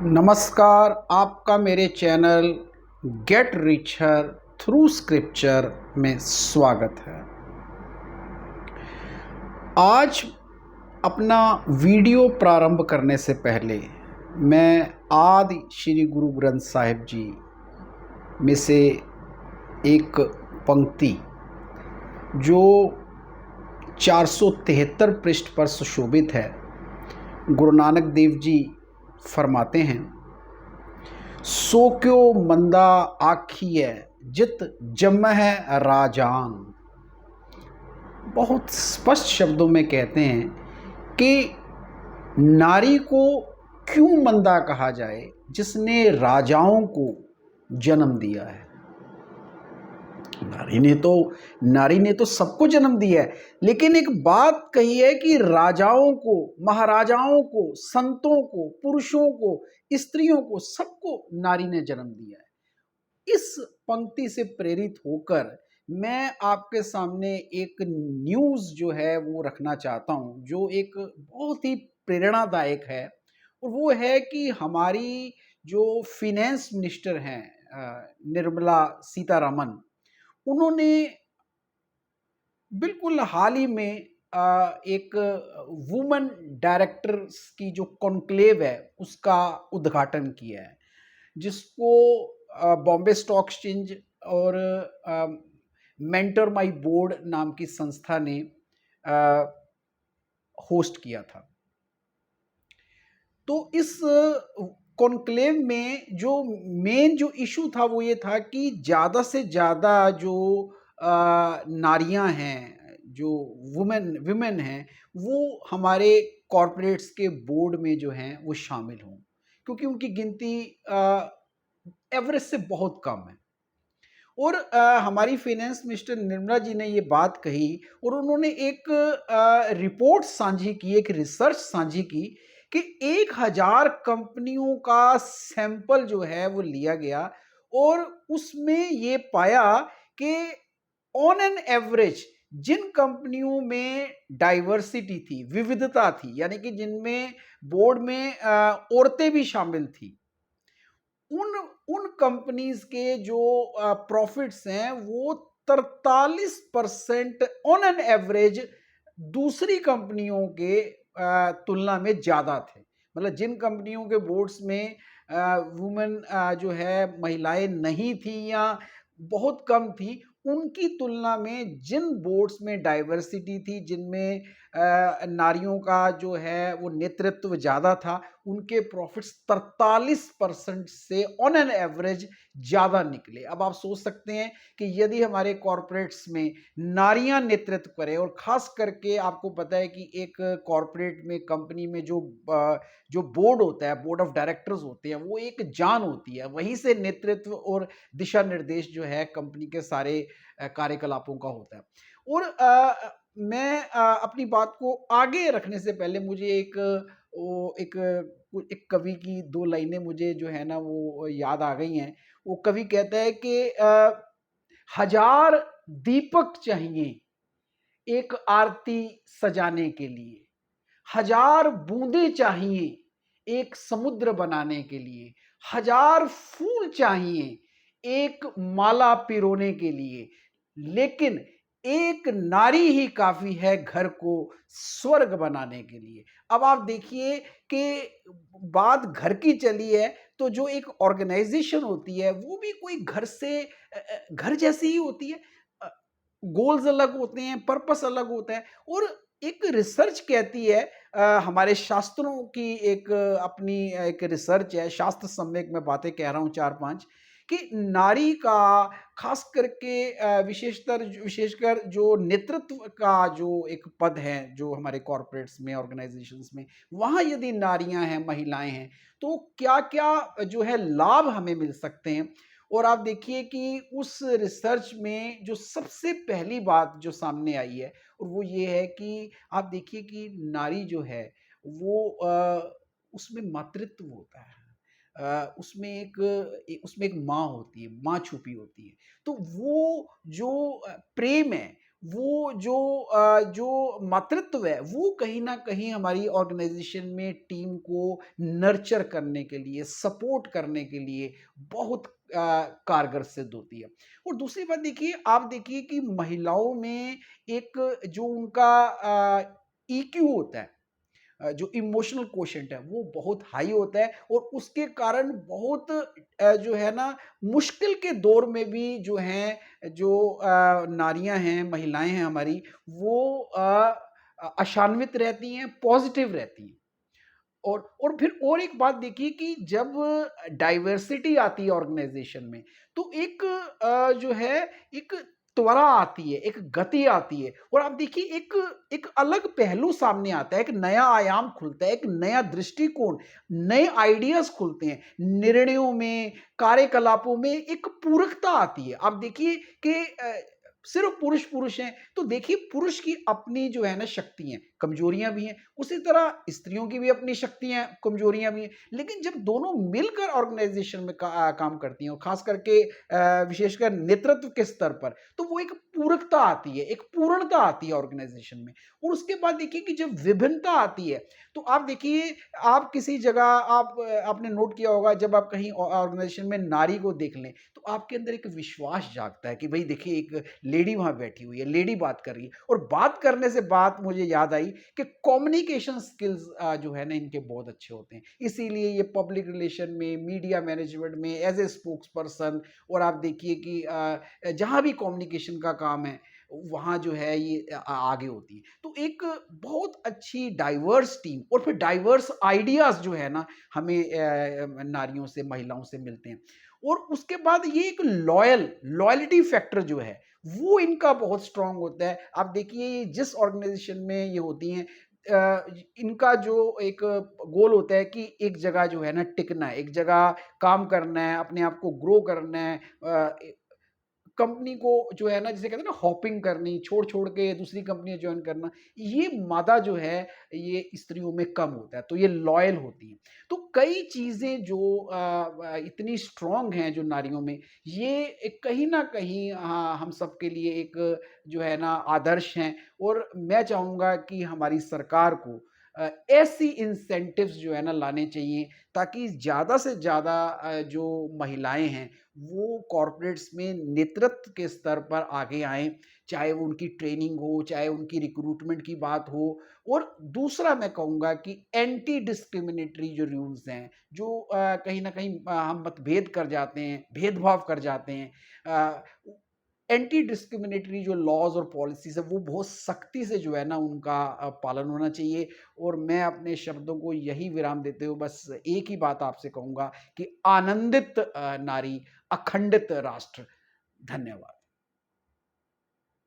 नमस्कार। आपका मेरे channel get richer through scripture में स्वागत है। आज अपना वीडियो प्रारंभ करने से पहले मैं आदि श्री गुरु ग्रंथ साहिब जी में से एक पंक्ति जो 473 पृष्ठ पर सुशोभित है, गुरु नानक देव जी फरमाते हैं, सो क्यों मंदा आखिए जित जमह राजान। बहुत स्पष्ट शब्दों में कहते हैं कि नारी को क्यों मंदा कहा जाए जिसने राजाओं को जन्म दिया है। नारी ने तो सबको जन्म दिया है, लेकिन एक बात कही है कि राजाओं को, महाराजाओं को, संतों को, पुरुषों को, स्त्रियों को, सबको नारी ने जन्म दिया है। इस पंक्ति से प्रेरित होकर मैं आपके सामने एक न्यूज़ जो है वो रखना चाहता हूं, जो एक बहुत ही प्रेरणादायक है। और वो है कि हमारी जो फिनेंस मिनिस्टर हैं निर्मला सीतारमण, उन्होंने बिल्कुल हाल ही में एक वुमेन डायरेक्टर्स की जो कॉन्क्लेव है उसका उद्घाटन किया है, जिसको बॉम्बे स्टॉक एक्सचेंज और मेंटर माई बोर्ड नाम की संस्था ने होस्ट किया था। तो इस कॉन्क्लेव में जो मेन जो इशू था वो ये था कि ज़्यादा से ज़्यादा जो नारियां हैं, जो विमेन हैं, वो हमारे कॉरपोरेट्स के बोर्ड में जो हैं वो शामिल हों, क्योंकि उनकी गिनती एवरेज से बहुत कम है। और हमारी फाइनेंस मिनिस्टर निर्मला जी ने ये बात कही और उन्होंने एक रिपोर्ट साझी की, एक रिसर्च साझी की कि 1000 कंपनियों का सैंपल जो है वो लिया गया और उसमें ये पाया कि ऑन एन एवरेज जिन कंपनियों में डाइवर्सिटी थी, विविधता थी, यानी कि जिनमें बोर्ड में औरतें भी शामिल थी, उन कंपनीज के जो प्रॉफिट्स हैं वो 43% ऑन एन एवरेज दूसरी कंपनियों के तुलना में ज़्यादा थे। मतलब जिन कंपनियों के बोर्ड्स में वुमेन जो है महिलाएं नहीं थी या बहुत कम थी, उनकी तुलना में जिन बोर्ड्स में डाइवर्सिटी थी, जिनमें नारियों का जो है वो नेतृत्व ज़्यादा था, उनके प्रॉफिट्स 43% से ऑन एन एवरेज ज़्यादा निकले। अब आप सोच सकते हैं कि यदि हमारे कॉरपोरेट्स में नारियां नेतृत्व करें, और ख़ास करके आपको पता है कि एक कॉरपोरेट में, कंपनी में जो बोर्ड होता है, बोर्ड ऑफ डायरेक्टर्स होते हैं, वो एक जान होती है, वहीं से नेतृत्व और दिशा निर्देश जो है कंपनी के सारे कार्यकलापों का होता है। और मैं अपनी बात को आगे रखने से पहले मुझे एक कवि की 2 लाइनें मुझे जो है ना वो याद आ गई हैं। वो कवि कहता है कि 1000 दीपक चाहिए एक आरती सजाने के लिए, 1000 बूंदें चाहिए एक समुद्र बनाने के लिए, 1000 फूल चाहिए एक माला पिरोने के लिए, लेकिन एक नारी ही काफी है घर को स्वर्ग बनाने के लिए। अब आप देखिए कि बात घर की चली है, तो जो एक ऑर्गेनाइजेशन होती है वो भी कोई घर से घर जैसी ही होती है। गोल्स अलग होते हैं, पर्पस अलग होता है। और एक रिसर्च कहती है, हमारे शास्त्रों की एक अपनी एक रिसर्च है, शास्त्र सम्यक में बातें कह रहा हूँ 4-5, कि नारी का खास करके विशेषकर जो नेतृत्व का जो एक पद है जो हमारे कॉरपोरेट्स में, ऑर्गेनाइजेशंस में, वहाँ यदि नारियां हैं, महिलाएं हैं, तो क्या क्या जो है लाभ हमें मिल सकते हैं। और आप देखिए कि उस रिसर्च में जो सबसे पहली बात जो सामने आई है, और वो ये है कि आप देखिए कि नारी जो है वो उसमें मातृत्व होता है। उसमें एक माँ होती है, माँ छुपी होती है। तो वो जो प्रेम है वो जो मातृत्व है, वो कहीं न कहीं हमारी ऑर्गेनाइज़ेशन में टीम को नर्चर करने के लिए, सपोर्ट करने के लिए बहुत कारगर सिद्ध होती है। और दूसरी बात देखिए, आप देखिए कि महिलाओं में एक जो उनका ईक्यू होता है, जो इमोशनल कोशेंट है वो बहुत हाई होता है, और उसके कारण बहुत जो है ना, मुश्किल के दौर में भी जो हैं, जो नारियां हैं, महिलाएं हैं हमारी, वो अशान्वित रहती हैं, पॉजिटिव रहती हैं। और फिर और एक बात देखिए कि जब डाइवर्सिटी आती है ऑर्गेनाइजेशन में, तो एक जो है, एक त्वरा आती है, एक गति आती है, और आप देखिए एक एक अलग पहलू सामने आता है, एक नया आयाम खुलता है, एक नया दृष्टिकोण, नए आइडियाज खुलते हैं, निर्णयों में, कार्यकलापों में एक पूरकता आती है। आप देखिए कि सिर्फ पुरुष पुरुष हैं, तो देखिए पुरुष की अपनी जो है ना शक्ति हैं, कमजोरियां भी हैं, उसी तरह स्त्रियों की भी अपनी शक्तियां, कमजोरियां भी हैं। लेकिन जब दोनों मिलकर ऑर्गेनाइजेशन में काम करती हैं, और खास करके विशेषकर नेतृत्व के स्तर पर, तो वो एक पूरकता आती है, एक पूर्णता आती है ऑर्गेनाइजेशन में। और उसके बाद देखिए कि जब विभिन्नता आती है, तो आप देखिए, आप किसी जगह, आपने नोट किया होगा, जब आप कहीं ऑर्गेनाइजेशन में नारी को देख लें, तो आपके अंदर एक विश्वास जागता है कि भाई देखिए, एक लेडी वहां बैठी हुई है, लेडी बात कर रही है। और बात करने से बात मुझे याद आई कि कम्युनिकेशन स्किल्स जो है ना, इनके बहुत अच्छे होते हैं। इसीलिए ये पब्लिक रिलेशन में, मीडिया मैनेजमेंट में एज ए स्पोक्स पर्सन, और आप देखिए कि जहां भी कम्युनिकेशन का काम है, वहां जो है ये आगे होती है। तो एक बहुत अच्छी डाइवर्स टीम, और फिर डाइवर्स आइडियाज जो है ना, हमें नारियों से, महिलाओं से मिलते हैं। और उसके बाद ये एक लॉयल्टी फैक्टर जो है, वो इनका बहुत स्ट्रांग होता है। आप देखिए, ये जिस ऑर्गेनाइजेशन में ये होती हैं, इनका जो एक गोल होता है कि एक जगह जो है ना टिकना है, एक जगह काम करना है, अपने आप को ग्रो करना है, कंपनी को जो है ना, जिसे कहते हैं ना हॉपिंग करनी, छोड़-छोड़ के दूसरी कंपनी जॉइन करना, ये मादा जो है, ये स्त्रियों में कम होता है, तो ये लॉयल होती हैं। तो कई चीज़ें जो इतनी स्ट्रॉन्ग हैं जो नारियों में, ये एक कहीं न कहीं हम सबके लिए एक जो है ना आदर्श हैं। और मैं चाहूँगा कि हमारी सरकार को ऐसी इंसेंटिव्स जो है ना लाने चाहिए, ताकि ज़्यादा से ज़्यादा जो महिलाएँ हैं, वो कॉर्पोरेट्स में नेतृत्व के स्तर पर आगे आएँ, चाहे वो उनकी ट्रेनिंग हो, चाहे उनकी रिक्रूटमेंट की बात हो। और दूसरा मैं कहूँगा कि एंटी डिस्क्रिमिनेटरी जो रूल्स हैं, जो कहीं न कहीं हम मतभेद कर जाते हैं, भेदभाव कर जाते हैं, अ, एंटी डिस्क्रिमिनेटरी जो लॉज़ और पॉलिसीज़ है, वो बहुत सख्ती से जो है ना उनका पालन होना चाहिए। और मैं अपने शब्दों को यही विराम देते हुए बस एक ही बात आपसे कहूँगा कि आनंदित नारी, अखंडित राष्ट्र। धन्यवाद।